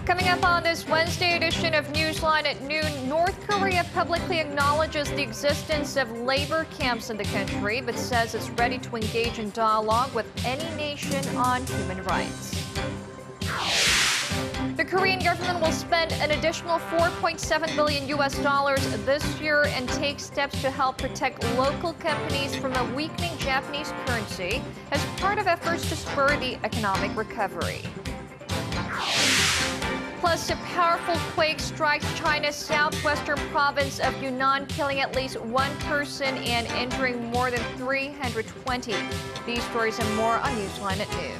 Coming up on this Wednesday edition of Newsline at noon, North Korea publicly acknowledges the existence of labor camps in the country, but says it's ready to engage in dialogue with any nation on human rights. The Korean government will spend an additional $4.7 billion this year and take steps to help protect local companies from a weakening Japanese currency as part of efforts to spur the economic recovery. Plus, a powerful quake strikes China's southwestern province of Yunnan, killing at least one person and injuring more than 320. These stories and more on Newsline at noon.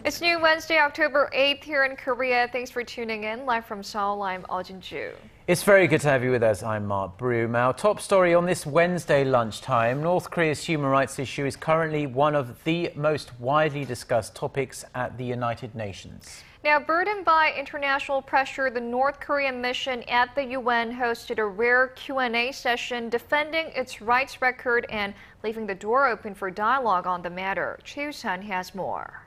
It's new Wednesday, October 8th here in Korea. Thanks for tuning in. Live from Seoul, I'm Eoh Jin-joo. It's very good to have you with us. I'm Mark Broome. Our top story on this Wednesday lunchtime. North Korea's human rights issue is currently one of the most widely discussed topics at the United Nations. Now, burdened by international pressure, the North Korean mission at the UN hosted a rare Q&A session defending its rights record and leaving the door open for dialogue on the matter. Choi-sun has more.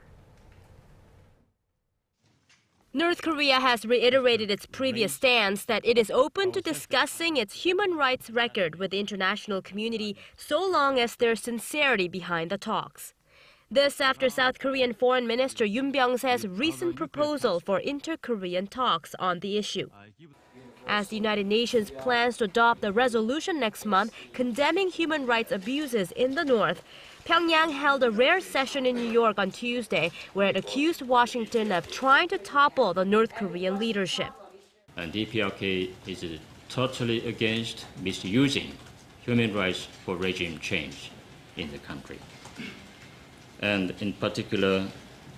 North Korea has reiterated its previous stance that it is open to discussing its human rights record with the international community so long as there's sincerity behind the talks. This after South Korean Foreign Minister Yoon Byung-se's recent proposal for inter-Korean talks on the issue. As the United Nations plans to adopt a resolution next month condemning human rights abuses in the North, Pyongyang held a rare session in New York on Tuesday where it accused Washington of trying to topple the North Korean leadership. And DPRK is totally against misusing human rights for regime change in the country. And in particular,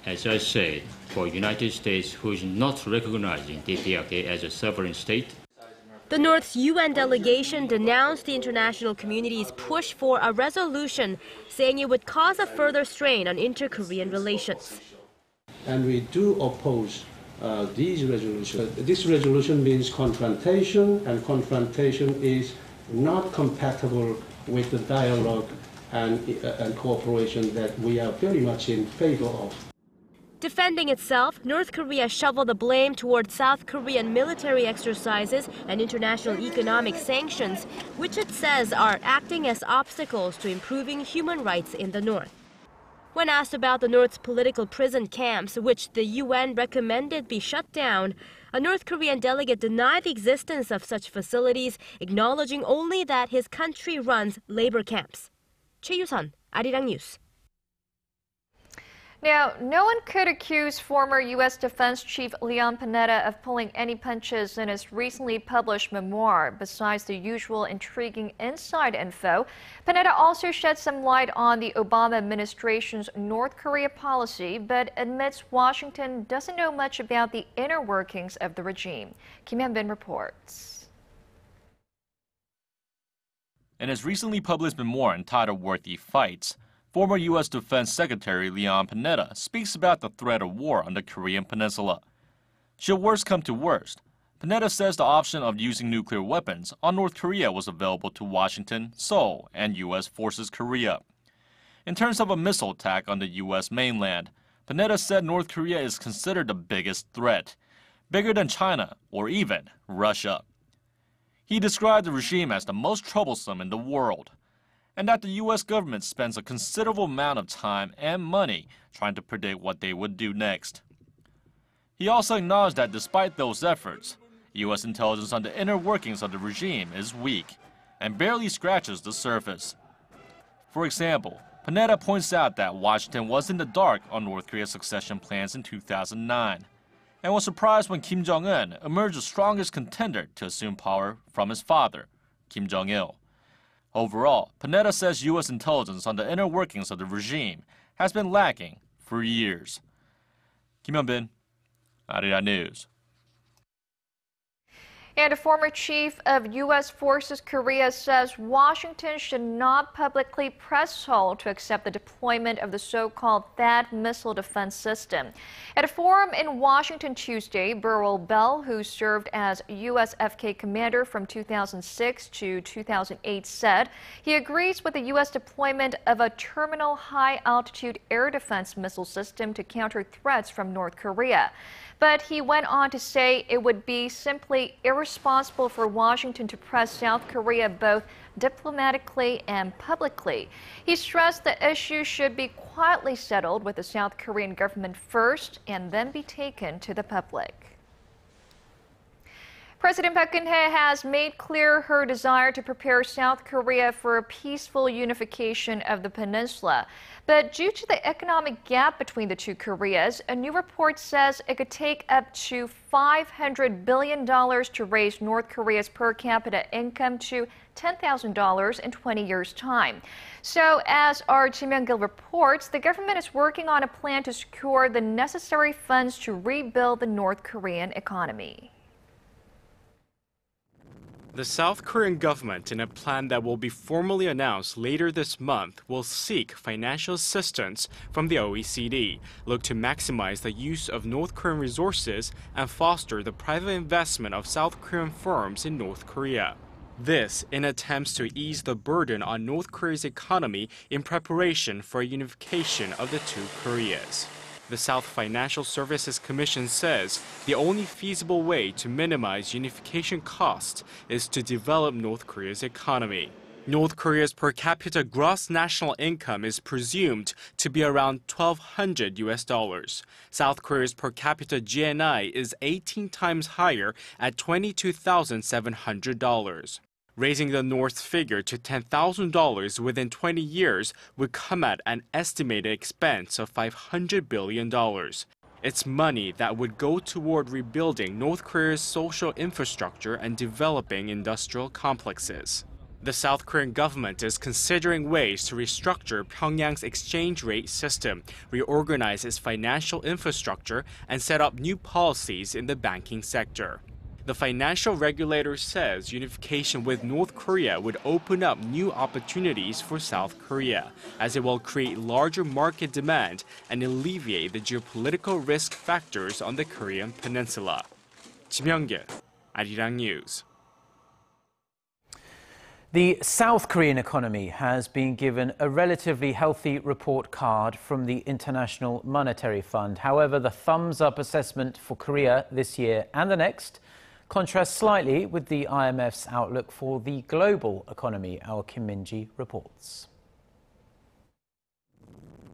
as I said, for United States who is not recognizing DPRK as a sovereign state. The North's UN delegation denounced the international community's push for a resolution, saying it would cause a further strain on inter-Korean relations. And we do oppose these resolutions. This resolution means confrontation, and confrontation is not compatible with the dialogue and cooperation that we are very much in favor of. Defending itself, North Korea shoveled the blame toward South Korean military exercises and international economic sanctions, which it says are acting as obstacles to improving human rights in the North. When asked about the North's political prison camps, which the UN recommended be shut down, a North Korean delegate denied the existence of such facilities, acknowledging only that his country runs labor camps. Choi-sun, Arirang News. Now, no one could accuse former U.S. Defense Chief Leon Panetta of pulling any punches in his recently published memoir. Besides the usual intriguing inside info, Panetta also shed some light on the Obama administration's North Korea policy, but admits Washington doesn't know much about the inner workings of the regime. Kim Hyun-bin reports. In his recently published memoir entitled Worthy Fights, former U.S. Defense Secretary Leon Panetta speaks about the threat of war on the Korean peninsula. Should worst come to worst, Panetta says the option of using nuclear weapons on North Korea was available to Washington, Seoul, and U.S. Forces Korea. In terms of a missile attack on the U.S. mainland, Panetta said North Korea is considered the biggest threat, bigger than China or even Russia. He described the regime as the most troublesome in the world, and that the U.S. government spends a considerable amount of time and money trying to predict what they would do next. He also acknowledged that despite those efforts, U.S. intelligence on the inner workings of the regime is weak and barely scratches the surface. For example, Panetta points out that Washington was in the dark on North Korea's succession plans in 2009 and was surprised when Kim Jong-un emerged the strongest contender to assume power from his father, Kim Jong-il. Overall, Panetta says U.S. intelligence on the inner workings of the regime has been lacking for years. Kim Hyun-bin, Arirang News. And a former chief of U.S. Forces Korea says Washington should not publicly press Seoul to accept the deployment of the so-called THAAD missile defense system. At a forum in Washington Tuesday, Burrell, who served as U.S. FK commander from 2006 to 2008, said he agrees with the U.S. deployment of a terminal high-altitude air defense missile system to counter threats from North Korea. But he went on to say it would be simply irresponsible for Washington to press South Korea both diplomatically and publicly. He stressed the issue should be quietly settled with the South Korean government first and then be taken to the public. President Park Geun-hye has made clear her desire to prepare South Korea for a peaceful unification of the peninsula. But due to the economic gap between the two Koreas, a new report says it could take up to $500 billion to raise North Korea's per capita income to $10,000 in 20 years' time. So, as our Kim Young-gil reports, the government is working on a plan to secure the necessary funds to rebuild the North Korean economy. The South Korean government, in a plan that will be formally announced later this month, will seek financial assistance from the OECD, look to maximize the use of North Korean resources, and foster the private investment of South Korean firms in North Korea. This in attempts to ease the burden on North Korea's economy in preparation for a unification of the two Koreas. The South Financial Services Commission says the only feasible way to minimize unification costs is to develop North Korea's economy. North Korea's per capita gross national income is presumed to be around $1,200. South Korea's per capita GNI is 18 times higher at $22,700. Raising the North's figure to $10,000 within 20 years would come at an estimated expense of $500 billion. It's money that would go toward rebuilding North Korea's social infrastructure and developing industrial complexes. The South Korean government is considering ways to restructure Pyongyang's exchange rate system, reorganize its financial infrastructure, and set up new policies in the banking sector. The financial regulator says unification with North Korea would open up new opportunities for South Korea, as it will create larger market demand and alleviate the geopolitical risk factors on the Korean peninsula. Kim Young-gil, Arirang News. The South Korean economy has been given a relatively healthy report card from the International Monetary Fund. However, the thumbs-up assessment for Korea this year and the next contrasts slightly with the IMF's outlook for the global economy. Our Kim Min-ji reports.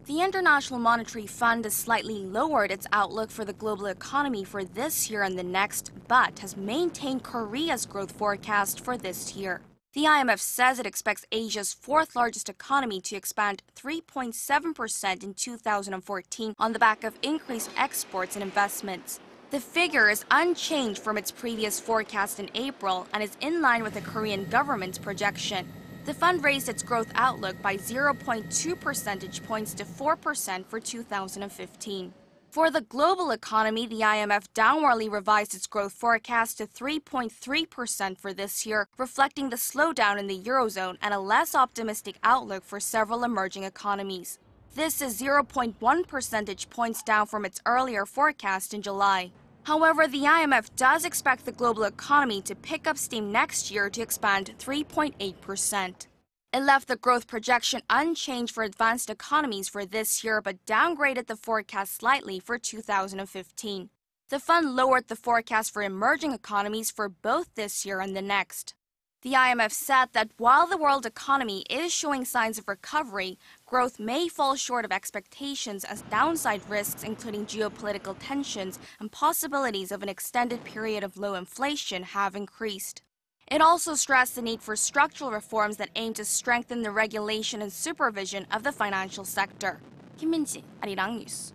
The International Monetary Fund has slightly lowered its outlook for the global economy for this year and the next, but has maintained Korea's growth forecast for this year. The IMF says it expects Asia's fourth largest economy to expand 3.7% in 2014 on the back of increased exports and investments. The figure is unchanged from its previous forecast in April and is in line with the Korean government's projection. The fund raised its growth outlook by 0.2 percentage points to 4% for 2015. For the global economy, the IMF downwardly revised its growth forecast to 3.3% for this year, reflecting the slowdown in the Eurozone and a less optimistic outlook for several emerging economies. This is 0.1 percentage points down from its earlier forecast in July. However, the IMF does expect the global economy to pick up steam next year to expand 3.8%. It left the growth projection unchanged for advanced economies for this year, but downgraded the forecast slightly for 2015. The fund lowered the forecast for emerging economies for both this year and the next. The IMF said that while the world economy is showing signs of recovery, growth may fall short of expectations as downside risks, including geopolitical tensions and possibilities of an extended period of low inflation, have increased. It also stressed the need for structural reforms that aim to strengthen the regulation and supervision of the financial sector. Kim Min-ji, Arirang News.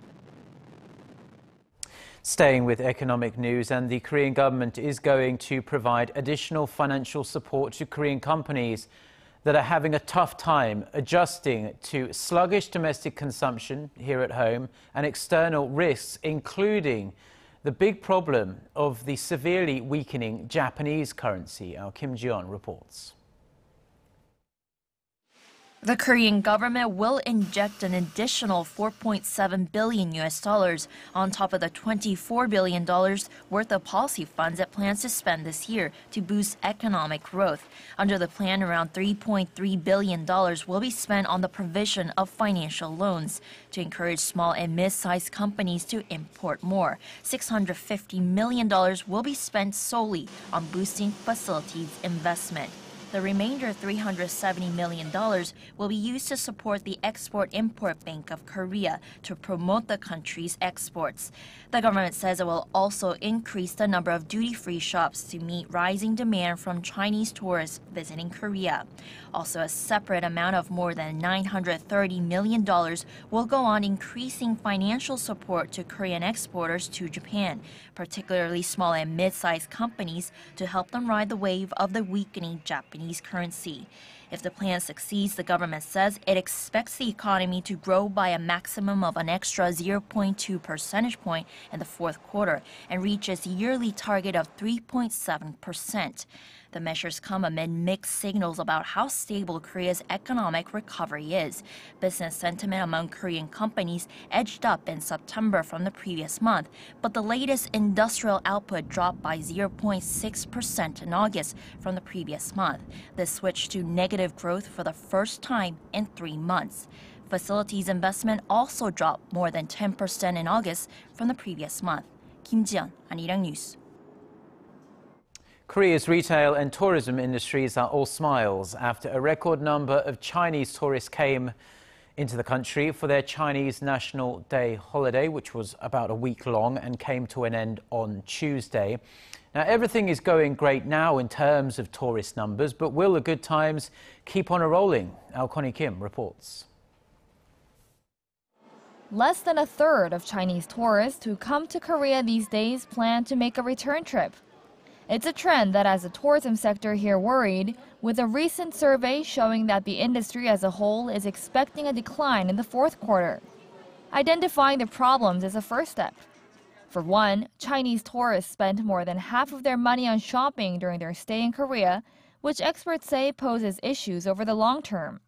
Staying with economic news, and the Korean government is going to provide additional financial support to Korean companies that are having a tough time adjusting to sluggish domestic consumption here at home and external risks, including the big problem of the severely weakening Japanese currency. Our Kim Ji-yeon reports. The Korean government will inject an additional $4.7 billion on top of the $24 billion worth of policy funds it plans to spend this year to boost economic growth. Under the plan, around $3.3 billion will be spent on the provision of financial loans to encourage small and mid-sized companies to import more. $650 million will be spent solely on boosting facilities investment. The remainder, $370 million, will be used to support the Export-Import Bank of Korea to promote the country's exports. The government says it will also increase the number of duty-free shops to meet rising demand from Chinese tourists visiting Korea. Also, a separate amount of more than $930 million will go on increasing financial support to Korean exporters to Japan, particularly small and mid-sized companies, to help them ride the wave of the weakening Japanese currency. If the plan succeeds, the government says it expects the economy to grow by a maximum of an extra 0.2 percentage point in the fourth quarter and reach its yearly target of 3.7%. The measures come amid mixed signals about how stable Korea's economic recovery is. Business sentiment among Korean companies edged up in September from the previous month, but the latest industrial output dropped by 0.6% in August from the previous month. This switched to negative growth for the first time in 3 months. Facilities investment also dropped more than 10% in August from the previous month. Kim Ji-yeon, Arirang News. Korea's retail and tourism industries are all smiles after a record number of Chinese tourists came into the country for their Chinese National Day holiday, which was about a week long and came to an end on Tuesday. Now, everything is going great now in terms of tourist numbers, but will the good times keep on a-rolling? Our Connie Kim reports. Less than a third of Chinese tourists who come to Korea these days plan to make a return trip. It's a trend that has the tourism sector here worried, with a recent survey showing that the industry as a whole is expecting a decline in the fourth quarter. Identifying the problems is a first step. For one, Chinese tourists spend more than half of their money on shopping during their stay in Korea, which experts say poses issues over the long term.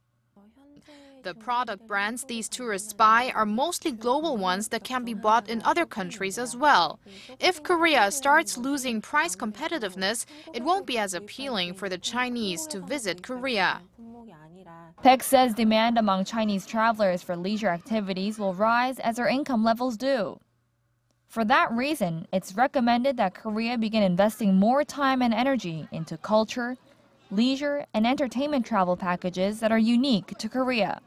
The product brands these tourists buy are mostly global ones that can be bought in other countries as well. If Korea starts losing price competitiveness, it won't be as appealing for the Chinese to visit Korea. Peck says demand among Chinese travelers for leisure activities will rise as their income levels do. For that reason, it's recommended that Korea begin investing more time and energy into culture, leisure, and entertainment travel packages that are unique to Korea.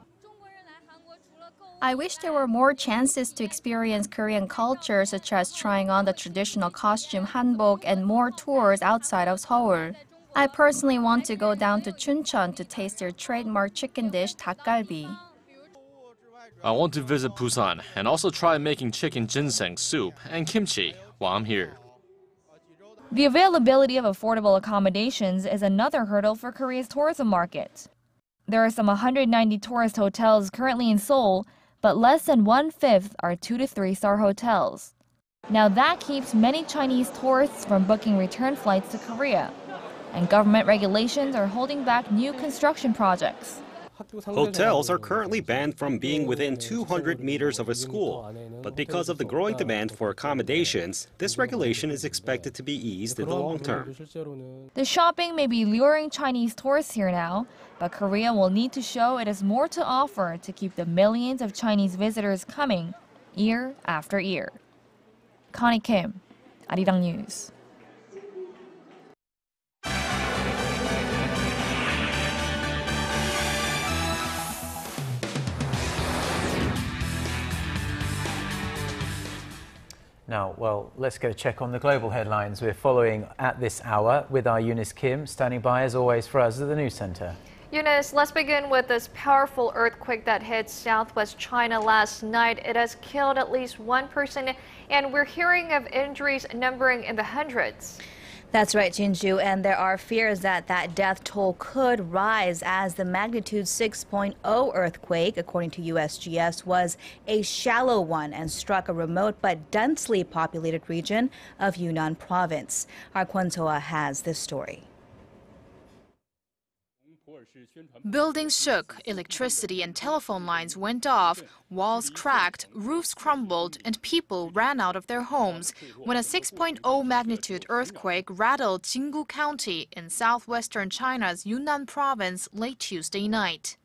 I wish there were more chances to experience Korean culture, such as trying on the traditional costume hanbok and more tours outside of Seoul. I personally want to go down to Chuncheon to taste their trademark chicken dish, 닭갈비. I want to visit Busan and also try making chicken ginseng soup and kimchi while I'm here. The availability of affordable accommodations is another hurdle for Korea's tourism market. There are some 190 tourist hotels currently in Seoul, but less than 1/5 are 2- to 3-star hotels. Now that keeps many Chinese tourists from booking return flights to Korea, and government regulations are holding back new construction projects. Hotels are currently banned from being within 200 meters of a school, but because of the growing demand for accommodations, this regulation is expected to be eased in the long term. The shopping may be luring Chinese tourists here now, but Korea will need to show it has more to offer to keep the millions of Chinese visitors coming year after year. Connie Kim, Arirang News. Now, well, let's get a check on the global headlines we're following at this hour with our Eunice Kim, standing by as always for us at the News Center. Eunice, let's begin with this powerful earthquake that hit southwest China last night. It has killed at least one person, and we're hearing of injuries numbering in the hundreds. That's right, Jin-joo, and there are fears that death toll could rise as the magnitude 6.0 earthquake, according to USGS, was a shallow one and struck a remote but densely populated region of Yunnan province. Our Kwon So-ah has this story. Buildings shook, electricity and telephone lines went off, walls cracked, roofs crumbled, and people ran out of their homes when a 6.0 magnitude earthquake rattled Jinggu County in southwestern China's Yunnan province late Tuesday night.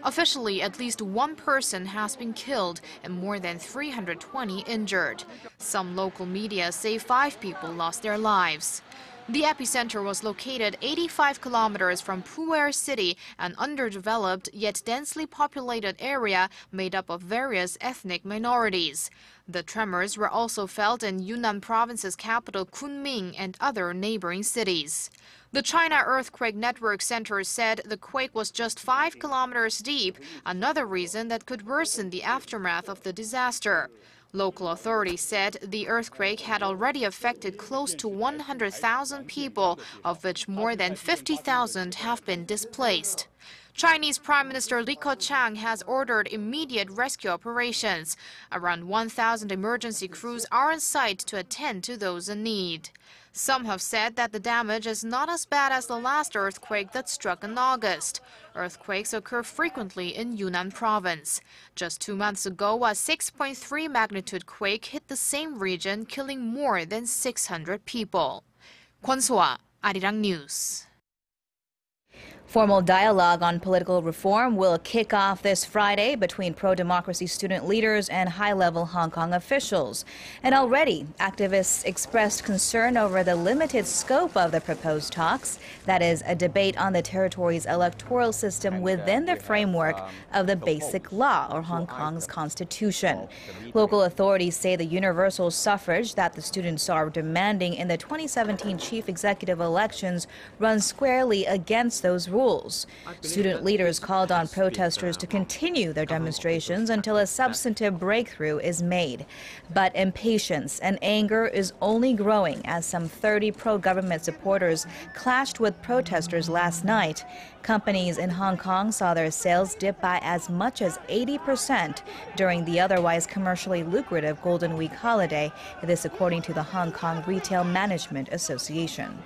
Officially, at least one person has been killed and more than 320 injured. Some local media say 5 people lost their lives. The epicenter was located 85 kilometers from Pu'er City, an underdeveloped yet densely populated area made up of various ethnic minorities. The tremors were also felt in Yunnan province's capital Kunming and other neighboring cities. The China Earthquake Network Center said the quake was just 5 kilometers deep, another reason that could worsen the aftermath of the disaster. Local authorities said the earthquake had already affected close to 100,000 people, of which more than 50,000 have been displaced. Chinese Prime Minister Li Keqiang has ordered immediate rescue operations. Around 1,000 emergency crews are on site to attend to those in need. Some have said that the damage is not as bad as the last earthquake that struck in August. Earthquakes occur frequently in Yunnan province. Just 2 months ago, a 6.3 magnitude quake hit the same region, killing more than 600 people. Kwon So-ah, Arirang News. Formal dialogue on political reform will kick off this Friday between pro-democracy student leaders and high-level Hong Kong officials. And already, activists expressed concern over the limited scope of the proposed talks. That is, a debate on the territory's electoral system within the framework of the Basic Law, or Hong Kong's constitution. Local authorities say the universal suffrage that the students are demanding in the 2017 chief executive elections runs squarely against those rules. Student leaders called on protesters to continue their demonstrations until a substantive breakthrough is made. But impatience and anger is only growing as some 30 pro-government supporters clashed with protesters last night. Companies in Hong Kong saw their sales dip by as much as 80% during the otherwise commercially lucrative Golden Week holiday, this according to the Hong Kong Retail Management Association.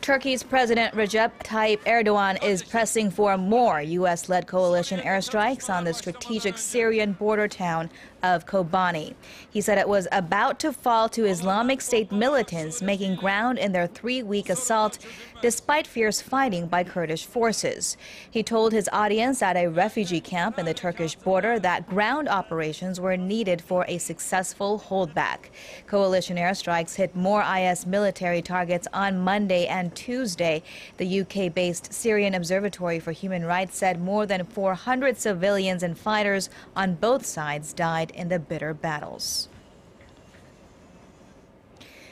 Turkey's President Recep Tayyip Erdogan is pressing for more U.S.-led coalition airstrikes on the strategic Syrian border town of Kobani. He said it was about to fall to Islamic State militants making ground in their 3-week assault despite fierce fighting by Kurdish forces. He told his audience at a refugee camp in the Turkish border that ground operations were needed for a successful holdback. Coalition airstrikes hit more IS military targets on Monday and Tuesday. The UK-based Syrian Observatory for Human Rights said more than 400 civilians and fighters on both sides died in the bitter battles.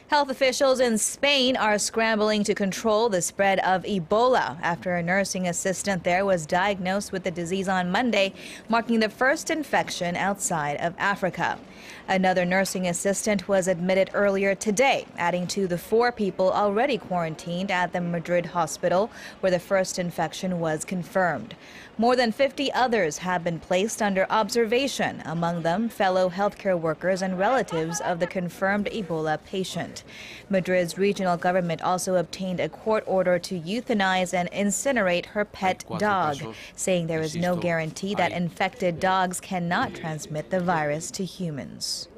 Health officials in Spain are scrambling to control the spread of Ebola after a nursing assistant there was diagnosed with the disease on Monday, marking the first infection outside of Africa. Another nursing assistant was admitted earlier today, adding to the 4 people already quarantined at the Madrid hospital, where the first infection was confirmed. More than 50 others have been placed under observation, among them fellow healthcare workers and relatives of the confirmed Ebola patient. Madrid's regional government also obtained a court order to euthanize and incinerate her pet dog, saying there is no guarantee that infected dogs cannot transmit the virus to humans.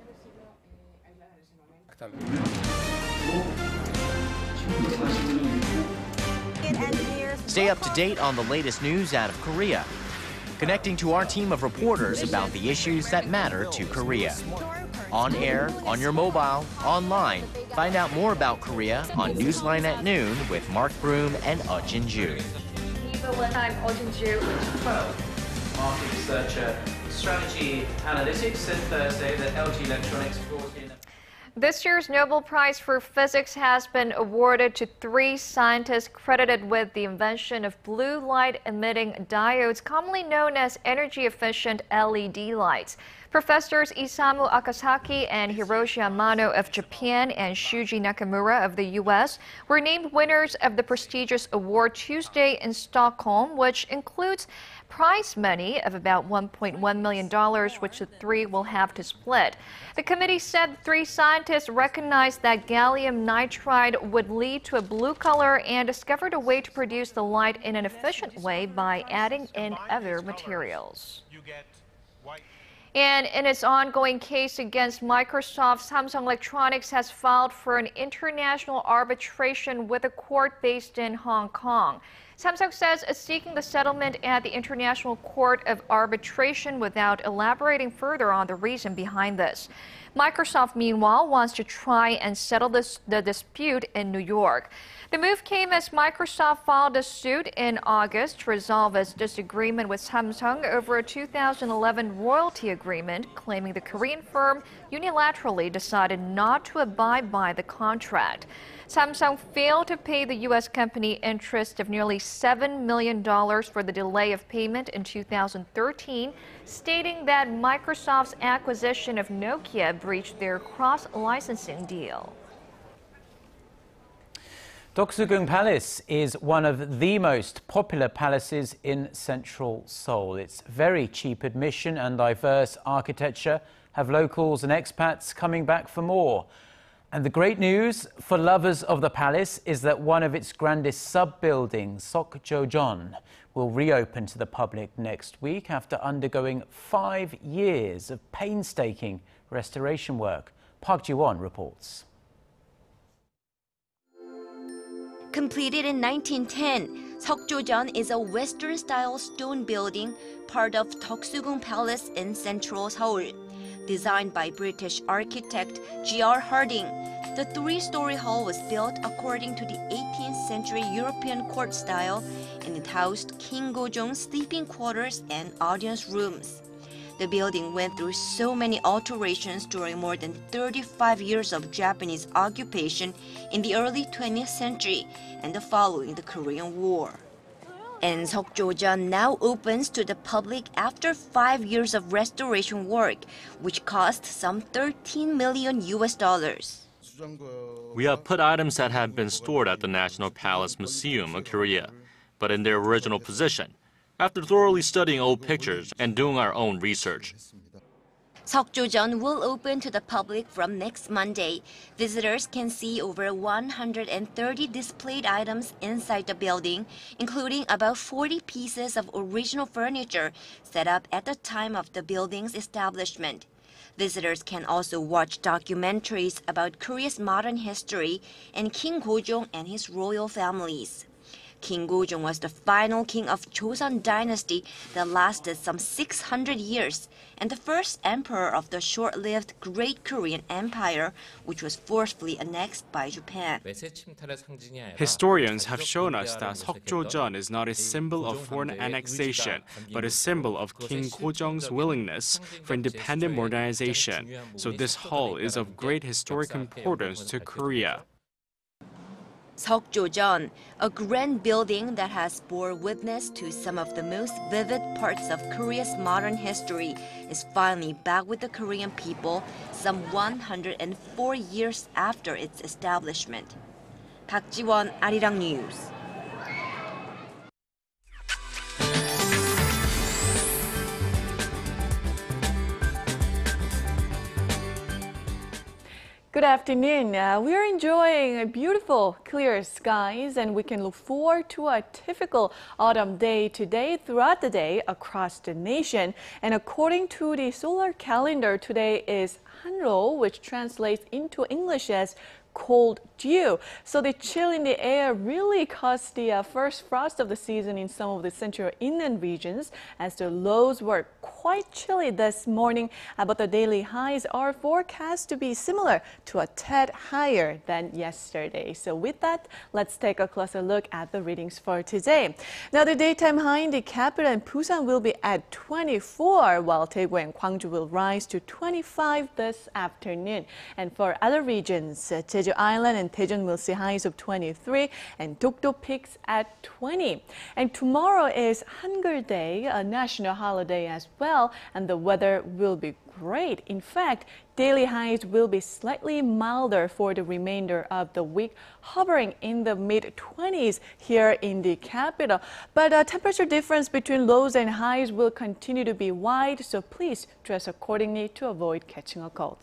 Stay up to date on the latest news out of Korea. Connecting to our team of reporters about the issues that matter to Korea. On air, on your mobile, online. Find out more about Korea on Newsline at noon with Mark Broome and Eoh Jin-joo. I'm Eoh Jin-joo with market researcher, strategy analytics, said Thursday that LG Electronics brought in. This year's Nobel Prize for Physics has been awarded to 3 scientists credited with the invention of blue light emitting diodes, commonly known as energy-efficient LED lights. Professors Isamu Akasaki and Hiroshi Amano of Japan and Shuji Nakamura of the U.S. were named winners of the prestigious award Tuesday in Stockholm, which includes prize money of about $1.1 million, which the 3 will have to split. The committee said the 3 scientists recognized that gallium nitride would lead to a blue color and discovered a way to produce the light in an efficient way by adding in other materials. And in its ongoing case against Microsoft, Samsung Electronics has filed for an international arbitration with a court based in Hong Kong. Samsung says it's seeking the settlement at the International Court of Arbitration without elaborating further on the reason behind this. Microsoft, meanwhile, wants to try and settle the dispute in New York. The move came as Microsoft filed a suit in August to resolve its disagreement with Samsung over a 2011 royalty agreement, claiming the Korean firm unilaterally decided not to abide by the contract. Samsung failed to pay the U.S. company interest of nearly $7 million for the delay of payment in 2013, stating that Microsoft's acquisition of Nokia breached their cross-licensing deal. Doksugung Palace is one of the most popular palaces in central Seoul. Its very cheap admission and diverse architecture have locals and expats coming back for more. And the great news for lovers of the palace is that one of its grandest sub-buildings, Seokjo-jeon, will reopen to the public next week after undergoing 5 years of painstaking restoration work. Park Ji-won reports. Completed in 1910, Seokjo-jeon is a Western-style stone building, part of Doksugung Palace in central Seoul. Designed by British architect G.R. Harding, the 3-story hall was built according to the 18th century European court style, and it housed King Gojong's sleeping quarters and audience rooms. The building went through so many alterations during more than 35 years of Japanese occupation in the early 20th century and following the Korean War. And Seokjo-jeon now opens to the public after 5 years of restoration work, which cost some $13 million. We have put items that have been stored at the National Palace Museum of Korea, but in their original position, after thoroughly studying old pictures and doing our own research. Seokjo-jeon will open to the public from next Monday. Visitors can see over 130 displayed items inside the building, including about 40 pieces of original furniture set up at the time of the building's establishment. Visitors can also watch documentaries about Korea's modern history and King Gojong and his royal families. King Gojong was the final king of Joseon dynasty that lasted some 600 years and the first emperor of the short-lived Great Korean Empire, which was forcefully annexed by Japan. Historians have shown us that Seokjo-jeon is not a symbol of foreign annexation, but a symbol of King Gojong's willingness for independent modernization. So this hall is of great historic importance to Korea. Seokjo-jeon, a grand building that has bore witness to some of the most vivid parts of Korea's modern history, is finally back with the Korean people some 104 years after its establishment. Park Ji-won, Arirang News. Good afternoon. We are enjoying beautiful, clear skies, and we can look forward to a typical autumn day today throughout the day across the nation. And according to the solar calendar, today is Hanro, which translates into English as cold dew. So the chill in the air really caused the first frost of the season in some of the central inland regions, as the lows were quite chilly this morning, but the daily highs are forecast to be similar to a tad higher than yesterday. So with that, let's take a closer look at the readings for today. Now the daytime high in the capital and Busan will be at 24, while Daegu and Gwangju will rise to 25 this afternoon. And for other regions, Jeju Island and Daejeon will see highs of 23 and Dokdo peaks at 20. And tomorrow is Hangul Day, a national holiday as well, and the weather will be great. In fact, daily highs will be slightly milder for the remainder of the week, hovering in the mid-20s here in the capital. But temperature difference between lows and highs will continue to be wide, so please dress accordingly to avoid catching a cold.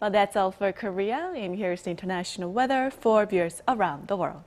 Well, that's all for Korea, and here's the international weather for viewers around the world.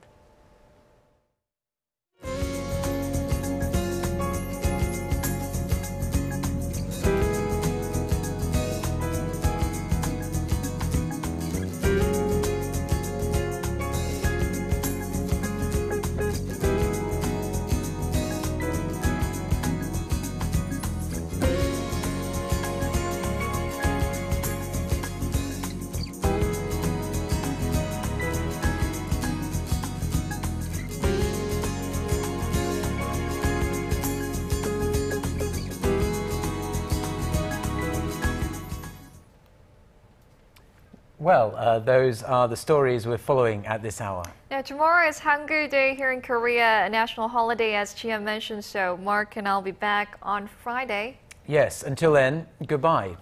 Well, those are the stories we're following at this hour. Now, tomorrow is Hangul Day here in Korea, a national holiday, as Chia mentioned. So Mark and I'll be back on Friday. Yes, until then, goodbye.